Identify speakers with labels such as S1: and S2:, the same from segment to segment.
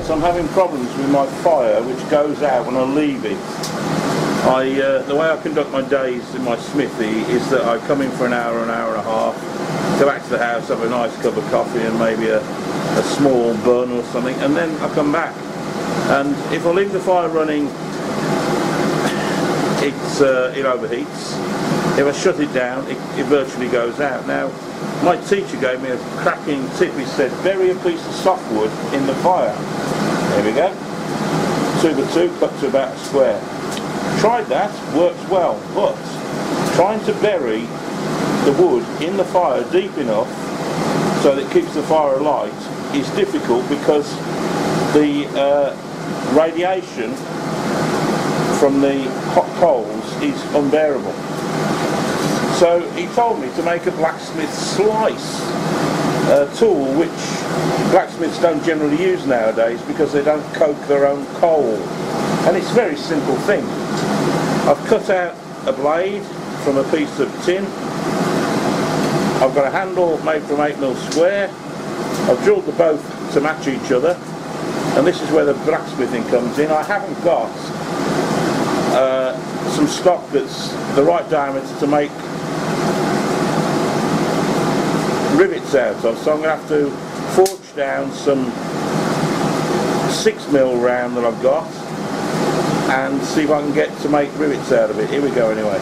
S1: guys, I'm having problems with my fire which goes out when I leave it. The way I conduct my days in my smithy is that I come in for an hour and a half, go back to the house, have a nice cup of coffee and maybe a small bun or something, and then I come back. And if I leave the fire running, it overheats. If I shut it down, it virtually goes out. Now, my teacher gave me a cracking tip. He said, bury a piece of softwood in the fire. There we go. 2 by 2, cut to about a square. Tried that, works well, but trying to bury the wood in the fire deep enough so that it keeps the fire alight is difficult because the radiation from the hot coals is unbearable. So he told me to make a blacksmith slice tool, which blacksmiths don't generally use nowadays because they don't coke their own coal. And it's a very simple thing. I've cut out a blade from a piece of tin. I've got a handle made from 8mm square. I've drilled the both to match each other. And this is where the blacksmithing comes in. I haven't got some stock that's the right diameter to make rivets out of, so I'm going to have to forge down some 6mm round that I've got and see if I can get to make rivets out of it. Here we go anyway.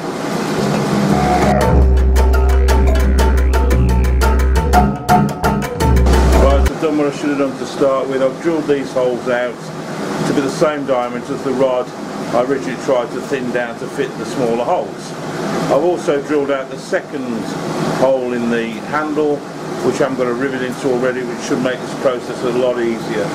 S1: Right, I've done what I should have done to start with. I've drilled these holes out to be the same diameter as the rod I originally tried to thin down to fit the smaller holes. I've also drilled out the second hole in the handle, which I'm going to rivet into already, which should make this process a lot easier.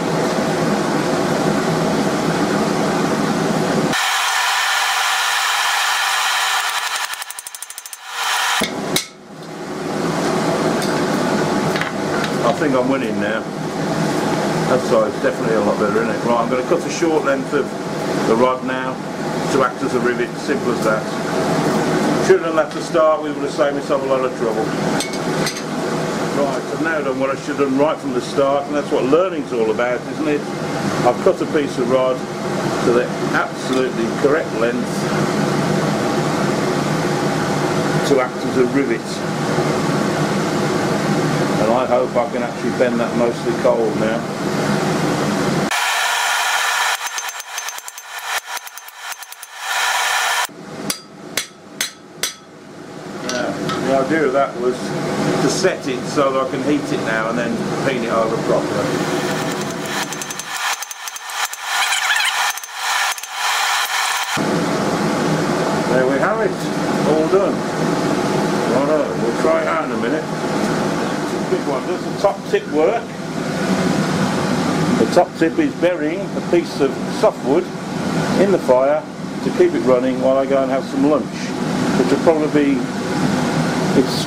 S1: I think I'm winning now. That side's definitely a lot better, isn't it? Right, I'm going to cut a short length of the rod now to act as a rivet, simple as that. Should have done that to start with, would have saved myself a lot of trouble. Right, I've now done what I should have done right from the start, and that's what learning's all about, isn't it? I've cut a piece of rod to the absolutely correct length to act as a rivet. And I hope I can actually bend that mostly cold now. The idea of that was to set it so that I can heat it now and then paint it over properly. There we have it, all done. Righto, we'll try it out in a minute. Big one. Does the top tip work? The top tip is burying a piece of softwood in the fire to keep it running while I go and have some lunch, which will probably be, it's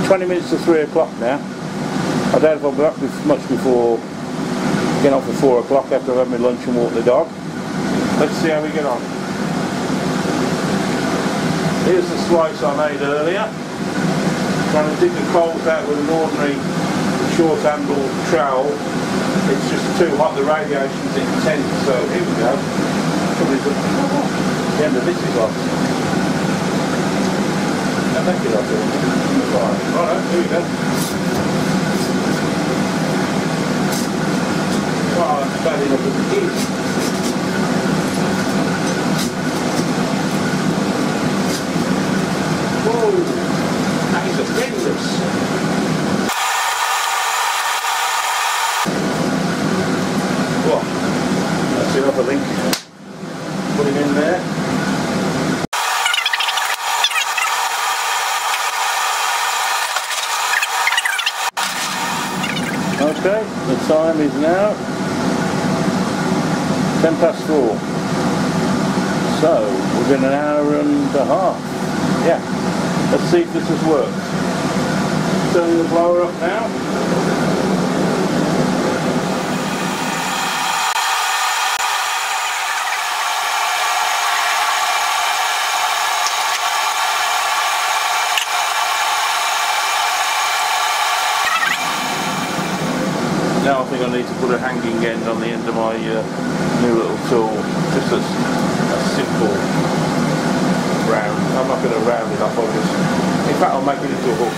S1: 20 minutes to 3 o'clock now. I doubt if I'll be up much before getting off at 4 o'clock after I've had my lunch and walk the dog. Let's see how we get on. Here's the slice I made earlier. Trying to dig the coals out with an ordinary short handle trowel. It's just too hot, the radiation's intense, so here we go. The end of this is off. And thank you, right, here we go. Oh, that's bad enough as it is. Whoa, that is horrendous. Well, that's enough, I think. Put him in there. Okay, the time is now 4:10. So, within an hour and a half. Yeah. Let's see if this has worked. Turning the blower up now. think I need to put a hanging end on the end of my new little tool. Just a simple round. I'm not going to round it up, I'll just... In fact, I'll make it into a hook.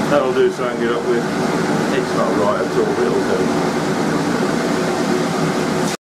S1: That'll do to hang it up with. It's not right at all, it'll do.